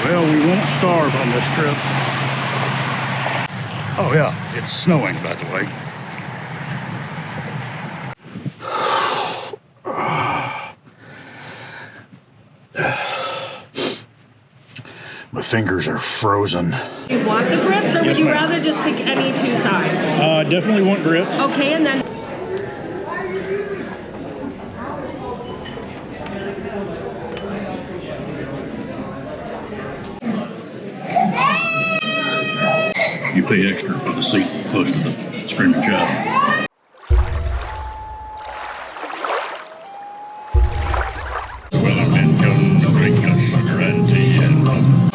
Well, we won't starve on this trip. Oh yeah, it's snowing, by the way. My fingers are frozen. You want the grits, or would you rather just pick any two sides? Definitely want grits. Okay, and then... You pay extra for the seat close to the screaming child. Wellerman comes to drink a sugar and tea and rum.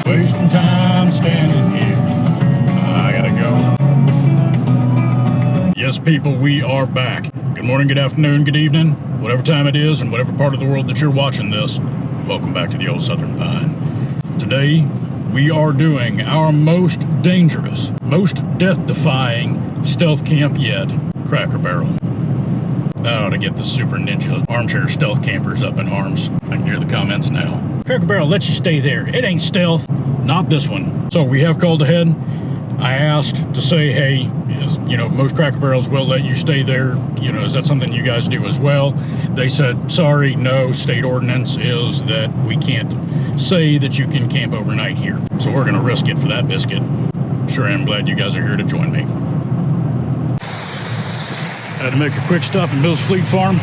Wasting time standing here. I gotta go. Yes, people, we are back. Good morning, good afternoon, good evening, whatever time it is and whatever part of the world that you're watching this. Welcome back to the Old Southern Pine. Today, we are doing our most dangerous, most death-defying stealth camp yet, Cracker Barrel. That ought to get the super ninja armchair stealth campers up in arms. I can hear the comments now. Cracker Barrel lets you stay there. It ain't stealth. Not this one. So we have called ahead. I asked to say, hey, you know, most Cracker Barrels will let you stay there. You know, is that something you guys do as well? They said, sorry, no, state ordinance is that we can't say that you can camp overnight here. So we're gonna risk it for that biscuit. Sure am glad you guys are here to join me. Had to make a quick stop in Mills Fleet Farm.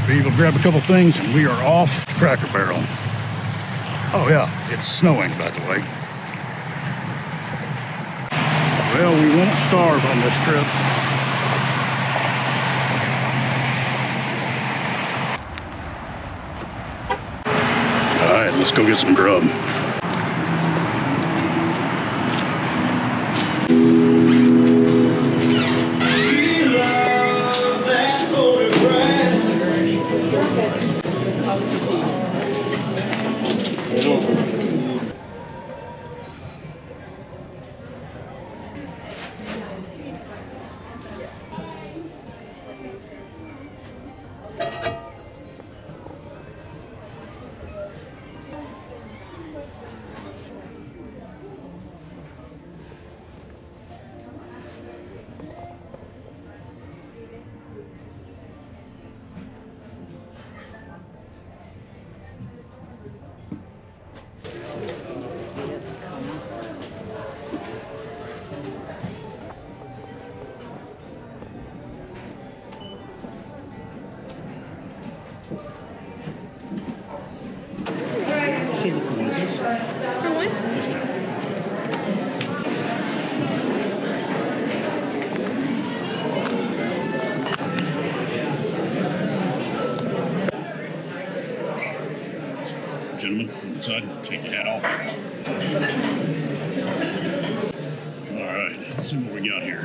Be able to grab a couple things and we are off to Cracker Barrel. Oh yeah, it's snowing, by the way. Well, we won't starve on this trip. All right, let's go get some grub. Take it for one, please. For one? Yes, ma'am. Gentlemen, inside, take your hat off. All right, let's see what we got here.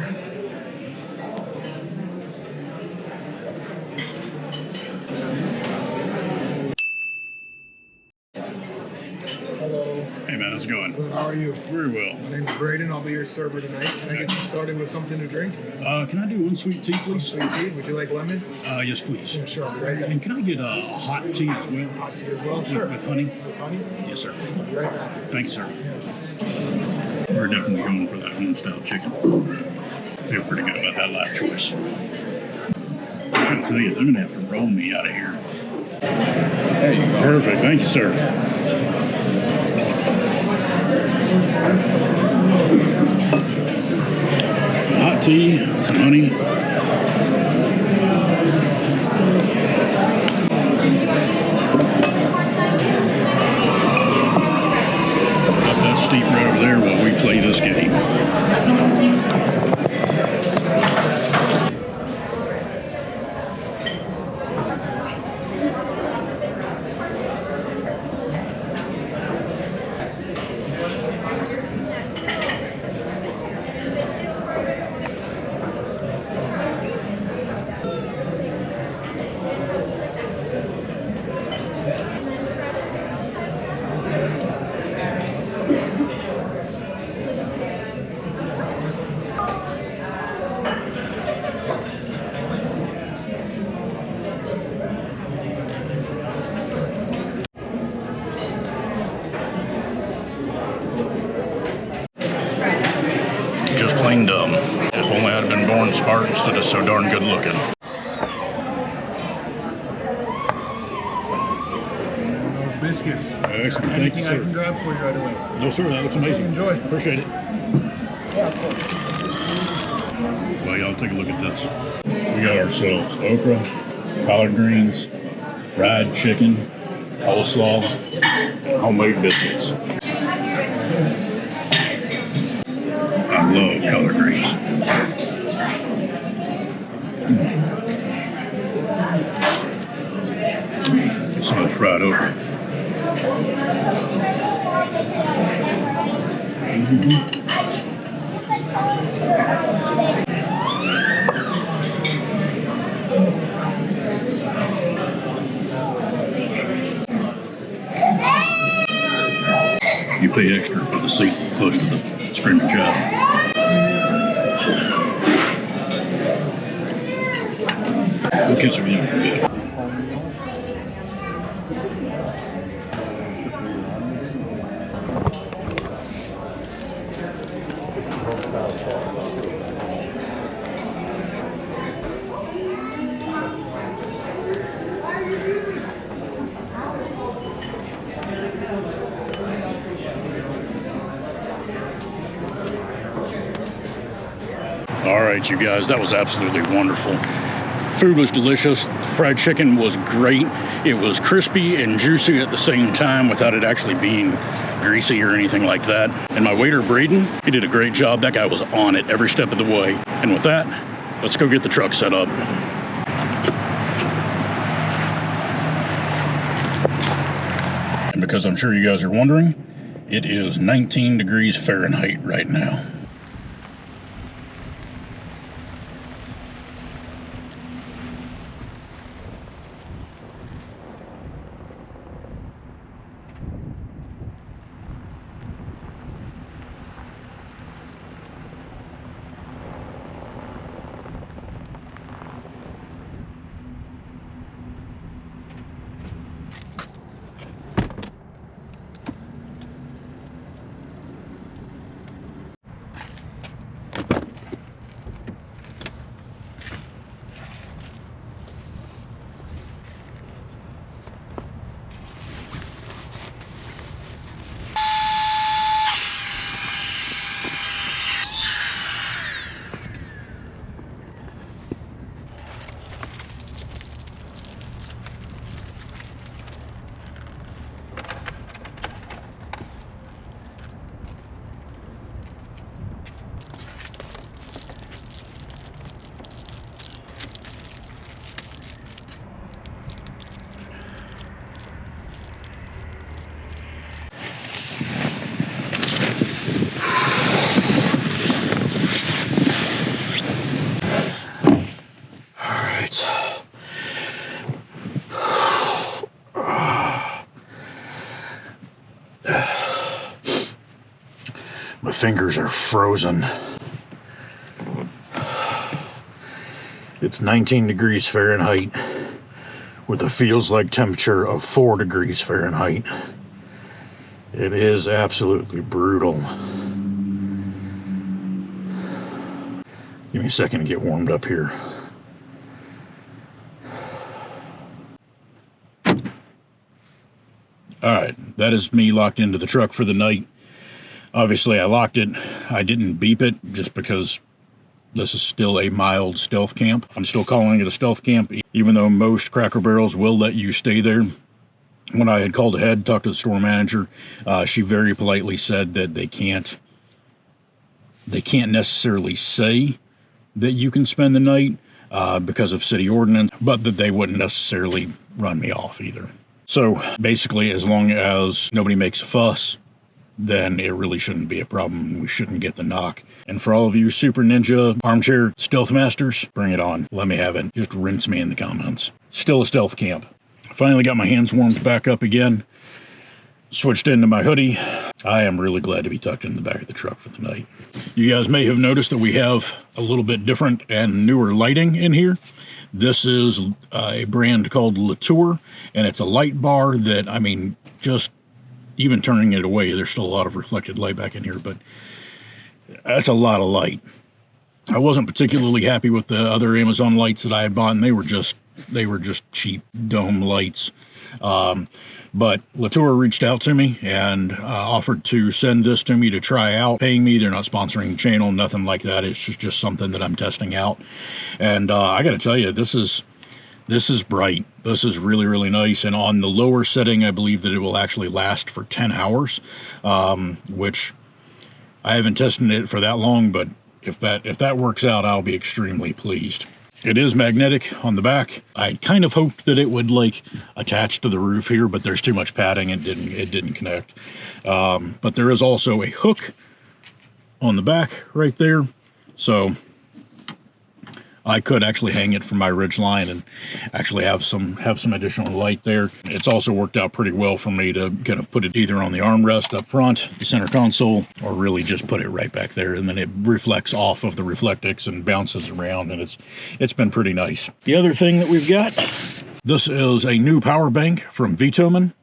Hey man, how's it going? Good, how are you? Very well. My name's Braden, I'll be your server tonight. Can I get you started with something to drink? Can I do one sweet tea, please? Sweet tea, would you like lemon? Yes, please. Yeah, sure, I'll be right back. And can I get a hot tea as well? Hot tea as well? Sure. With honey? With honey? Yes, sir. I'll be right back. Thank you, sir. We're definitely going for that home-style chicken. I feel pretty good about that last choice. I gotta tell you, they're gonna have to roll me out of here. There you go. Perfect, thank you, sir. Hot tea, some honey. Got that steep right over there while we play this game. cleaned up. If only I'd been born smart instead of so darn good looking. Those biscuits. Excellent. Thank you, Anything I sir. can grab for you right away. No, sir. That looks amazing. Enjoy. Appreciate it. Yeah, of course. Well, y'all take a look at this. We got ourselves okra, collard greens, fried chicken, coleslaw, and homemade biscuits. I love collard greens. Some of the fried okra. You pay extra for the seat close to the screaming child. We'll catch you in a bit. All right, you guys, that was absolutely wonderful. Food was delicious. Fried chicken was great. It was crispy and juicy at the same time without it actually being greasy or anything like that. And my waiter, Braden, he did a great job. That guy was on it every step of the way. And with that, let's go get the truck set up. And because I'm sure you guys are wondering, it is 19 degrees Fahrenheit right now. My fingers are frozen. It's 19 degrees Fahrenheit with a feels like temperature of 4 degrees Fahrenheit. It is absolutely brutal. Give me a second to get warmed up here. Alright, that is me locked into the truck for the night. Obviously I locked it. I didn't beep it just because this is still a mild stealth camp. I'm still calling it a stealth camp, even though most Cracker Barrels will let you stay there. When I had called ahead, talked to the store manager, she very politely said that they can't necessarily say that you can spend the night because of city ordinance, but that they wouldn't necessarily run me off either. So basically, as long as nobody makes a fuss, then it really shouldn't be a problem. We shouldn't get the knock. And for all of you Super Ninja armchair stealth masters, bring it on. Let me have it. Just rinse me in the comments. Still a stealth camp. Finally got my hands warmed back up again. Switched into my hoodie. I am really glad to be tucked in the back of the truck for the night. You guys may have noticed that we have a little bit different and newer lighting in here. This is a brand called LeTour, and it's a light bar that, I mean, just even turning it away, there's still a lot of reflected light back in here, but that's a lot of light. I wasn't particularly happy with the other Amazon lights that I had bought, and they were just cheap dome lights. But LeTour reached out to me and offered to send this to me to try out, paying me. They're not sponsoring the channel, nothing like that. It's just something that I'm testing out. And I got to tell you, this is bright. This is really, really nice. And on the lower setting, I believe that it will actually last for 10 hours, which I haven't tested it for that long, but if that works out, I'll be extremely pleased. It is magnetic on the back. I kind of hoped that it would like attach to the roof here, but there's too much padding. It didn't connect. But there is also a hook on the back right there, so I could actually hang it from my ridge line and actually have some additional light there. It's also worked out pretty well for me to kind of put it either on the armrest up front, the center console, or really just put it right back there, and then it reflects off of the Reflectix and bounces around, and it's been pretty nice. The other thing that we've got, this is a new power bank from VTOMAN.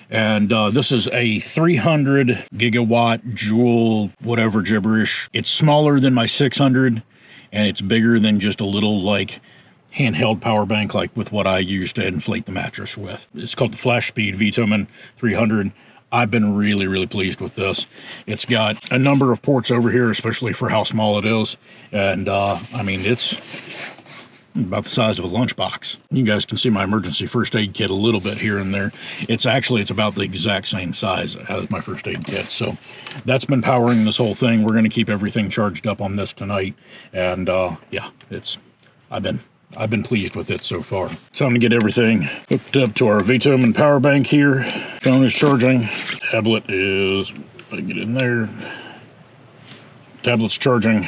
And this is a 300 gigawatt joule whatever gibberish. It's smaller than my 600, and it's bigger than just a little like handheld power bank like with what I use to inflate the mattress with. It's called the Flash Speed VTOMAN 300. I've been really, really pleased with this. It's got a number of ports over here, especially for how small it is. And I mean, it's about the size of a lunchbox. You guys can see my emergency first aid kit a little bit here and there. It's about the exact same size as my first aid kit. So that's been powering this whole thing. We're going to keep everything charged up on this tonight. And yeah, I've been pleased with it so far. Time to get everything hooked up to our VTOMAN power bank here. Phone is charging. Tablet is, if I get in there, tablet's charging.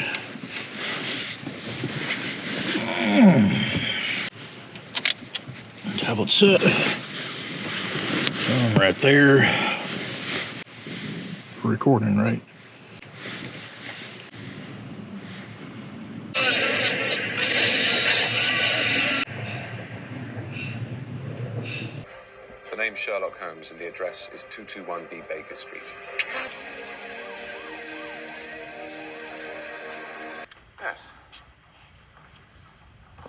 Tablet set. Right there. Recording, right? The name's Sherlock Holmes and the address is 221B Baker Street. Yes.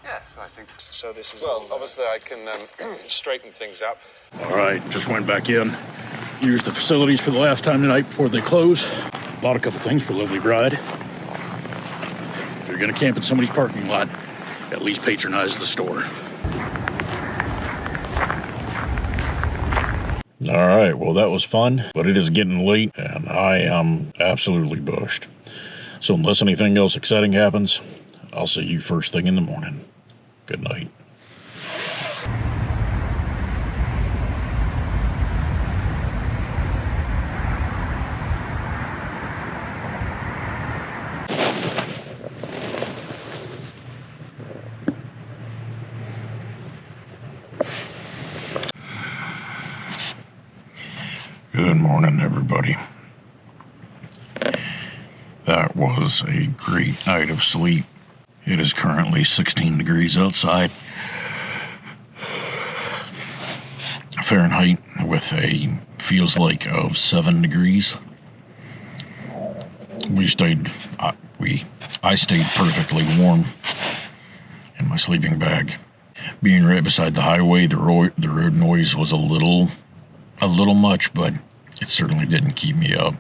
Yes, I think so. This is well. Obviously, I can straighten things up. All right, just went back in, used the facilities for the last time tonight before they close. Bought a couple things for lovely bride. If you're gonna camp in somebody's parking lot, at least patronize the store. All right, well that was fun, but it is getting late and I am absolutely bushed. So unless anything else exciting happens, I'll see you first thing in the morning. Good night. Good morning, everybody. That was a great night of sleep. It is currently 16 degrees outside, Fahrenheit, with a feels like of 7 degrees. I stayed perfectly warm in my sleeping bag. Being right beside the highway, the road noise was a little much, but it certainly didn't keep me up.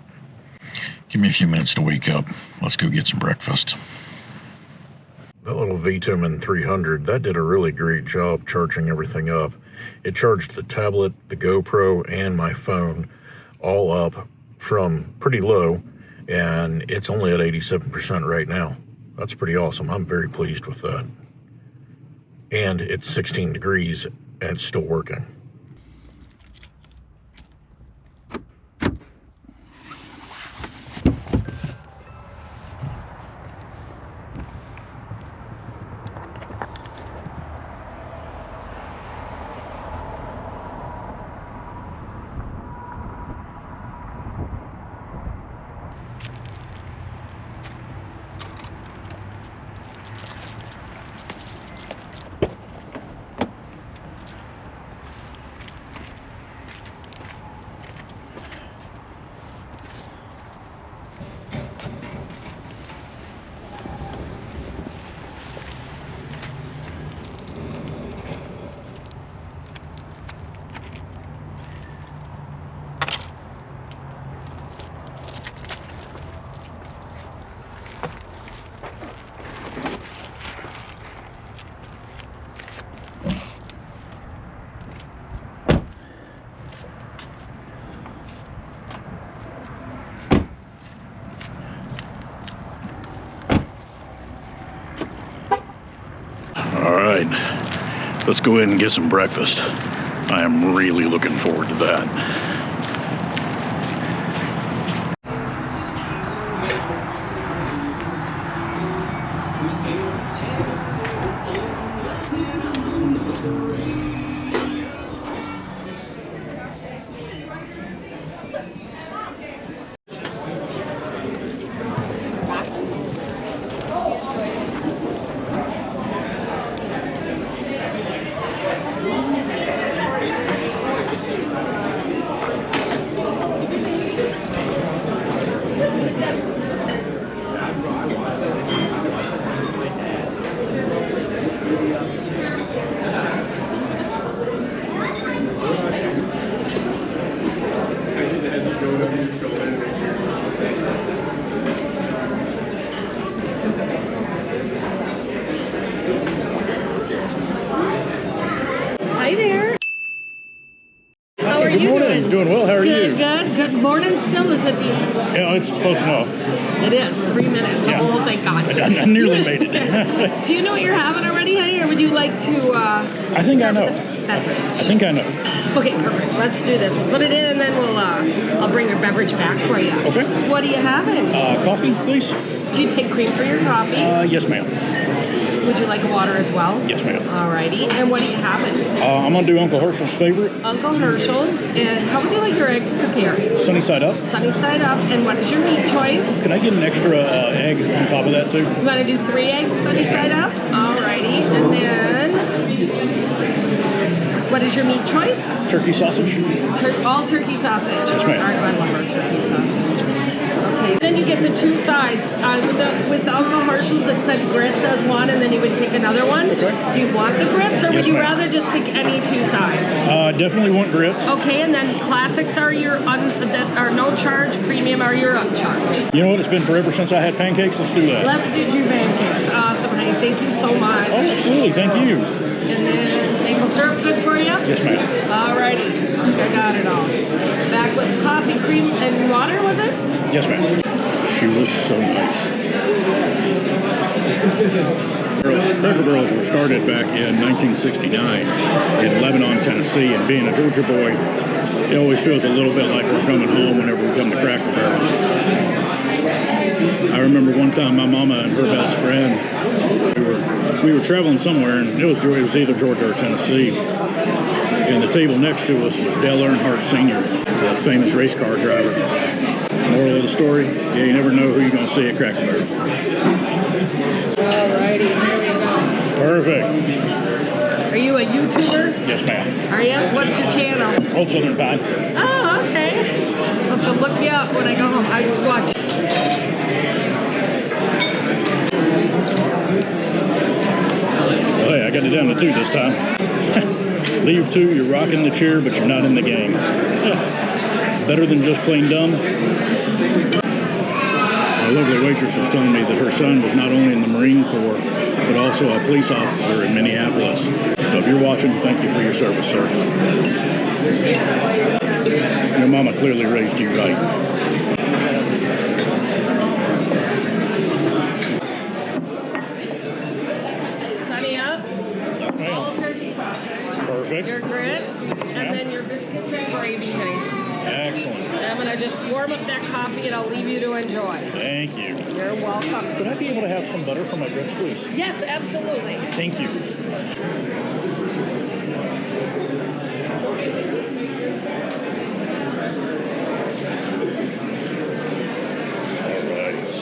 Give me a few minutes to wake up. Let's go get some breakfast. That little VTOMAN 300, that did a really great job charging everything up. It charged the tablet, the GoPro, and my phone all up from pretty low, and it's only at 87% right now. That's pretty awesome. I'm very pleased with that. And it's 16 degrees, and it's still working. right, let's go ahead and get some breakfast. I am really looking forward to that. Hi there. How are you doing? Doing well. How are Good, you? good. Good morning still. Is it the Yeah, it's close enough. It is 3 minutes. Yeah. Oh, thank God. I nearly made it. Do you know what you're having already, honey, or would you like to? I think I start know. with the beverage? I think I know. Okay, perfect. Let's do this. We'll put it in, and then we'll. I'll bring your beverage back for you. Okay. What are you having? Coffee, please. Do you take cream for your coffee? Yes, ma'am. Would you like water as well? Yes, ma'am. Alrighty. And what are you having? I'm gonna do Uncle Herschel's favorite, Uncle Herschel's. And how would you like your eggs prepared? sunny side up. Sunny side up. And what is your meat choice? Can I get an extra egg on top of that too? You want to do 3 eggs sunny side up? Alrighty. And then, what is your meat choice? Turkey sausage. All turkey sausage. Yes, ma'am. I love our turkey sausage. Okay. Then you get the 2 sides. With the Uncle Herschel's, it said grits as one, and then you would pick another one. Okay. Do you want the grits, or Yes, would you ma'am. rather just pick any 2 sides? Definitely want grits. Okay, and then classics are your that are no charge, premium are your upcharge. You know what? It's been forever since I had pancakes. Let's do that. Let's do 2 pancakes. Awesome, honey. Thank you so much. Oh, absolutely. Thank you. And then maple syrup good for you? Yes, ma'am. Alrighty, I got it all. Back with coffee, cream, and water, was it? Yes, ma'am. She was so nice. Cracker Barrels were started back in 1969 in Lebanon, Tennessee, and being a Georgia boy, it always feels a little bit like we're coming home whenever we come to Cracker Barrel. I remember one time my mama and her best friend, we were traveling somewhere, and it was either Georgia or Tennessee, and the table next to us was Dale Earnhardt Sr., the famous race car driver. Moral of the story, yeah, you never know who you're going to see at Cracker Barrel. Alrighty, there we go. Perfect. Are you a YouTuber? Yes, ma'am. Are you? What's your channel? Old Southern Pine. Oh, okay. I'll have to look you up when I go home. I watch. Well, hey, I got it down to 2 this time. Leave 2, you're rocking the chair, but you're not in the game. Better than just plain dumb. A lovely waitress was telling me that her son was not only in the Marine Corps, but also a police officer in Minneapolis. So if you're watching, thank you for your service, sir. Your mama clearly raised you right. Sunny up. All turkey sausage. Perfect. Your grits, and then your biscuits and gravy, honey. Excellent. I'm gonna just warm up that coffee, and I'll leave you to enjoy. Thank you. You're welcome. Could I be able to have some butter for my grits, please? Yes, absolutely. Thank you. All right.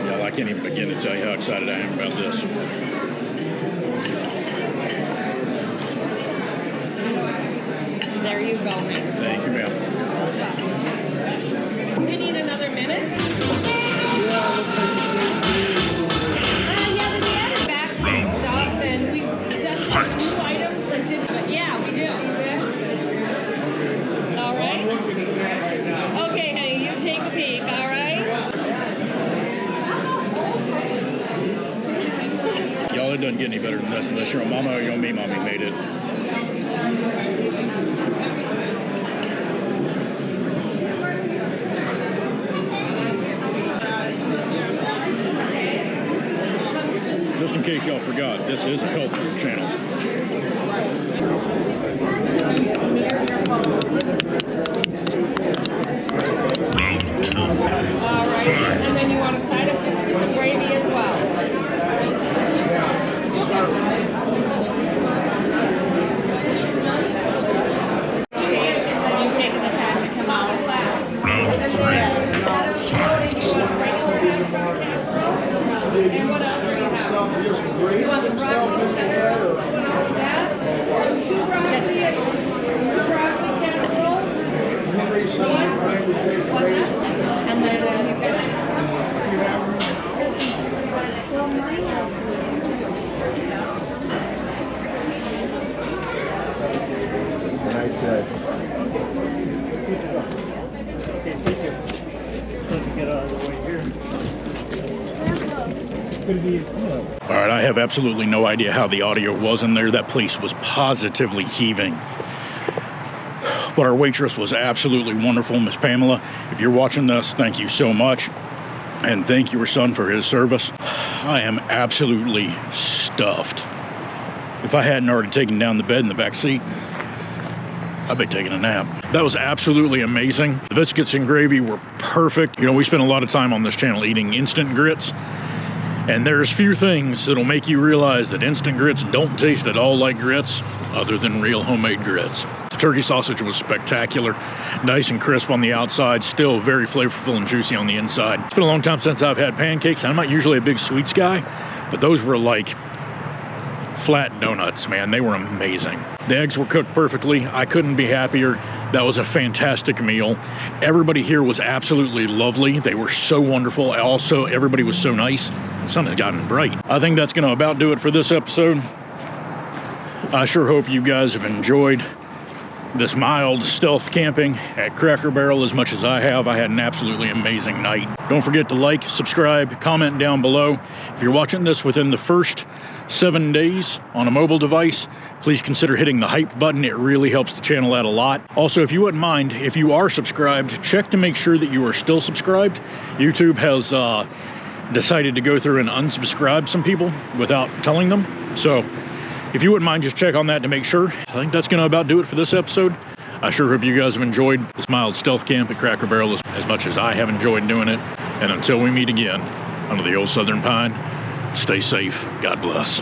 Yeah, I can't even begin to tell you how excited I am about this. There you go, honey. Thank you, ma'am. Do you need another minute? Yeah, but we added Backseat stuff, and we just new items that didn't. But yeah, we do. All right. Okay, honey, you take a peek. All right. Y'all, it doesn't get any better than this unless your mama or your me mommy made it. just in case y'all forgot, this is a health food channel. All right, and then you want a side of biscuits and gravy as well. You taking the time to come out? And what else do you have? You want the broccoli casserole? Yeah? Two broccoli casserole? And then Nice set. All right, I have absolutely no idea how the audio was in there. That place was positively heaving. But our waitress was absolutely wonderful, Miss Pamela. If you're watching this, thank you so much. And thank your son for his service. I am absolutely stuffed. If I hadn't already taken down the bed in the back seat, I'd be taking a nap. That was absolutely amazing. The biscuits and gravy were perfect. You know, we spend a lot of time on this channel eating instant grits. And there's few things that'll make you realize that instant grits don't taste at all like grits other than real homemade grits. The turkey sausage was spectacular, nice and crisp on the outside, still very flavorful and juicy on the inside. It's been a long time since I've had pancakes. I'm not usually a big sweets guy, but those were like flat donuts, man. They were amazing. The eggs were cooked perfectly. I couldn't be happier. That was a fantastic meal. Everybody here was absolutely lovely. They were so wonderful. Also, everybody was so nice. The sun has gotten bright. I think that's going to about do it for this episode. I sure hope you guys have enjoyed this mild stealth camping at Cracker Barrel as much as I have. I had an absolutely amazing night. Don't forget to like, subscribe, comment down below. If you're watching this within the first 7 days on a mobile device, please consider hitting the hype button. It really helps the channel out a lot. Also, if you wouldn't mind, if you are subscribed, check to make sure that you are still subscribed. YouTube has decided to go through and unsubscribe some people without telling them. So if you wouldn't mind, just check on that to make sure. I think that's going to about do it for this episode. I sure hope you guys have enjoyed this mild stealth camp at Cracker Barrel as much as I have enjoyed doing it. And until we meet again under the old Southern Pine, stay safe. God bless.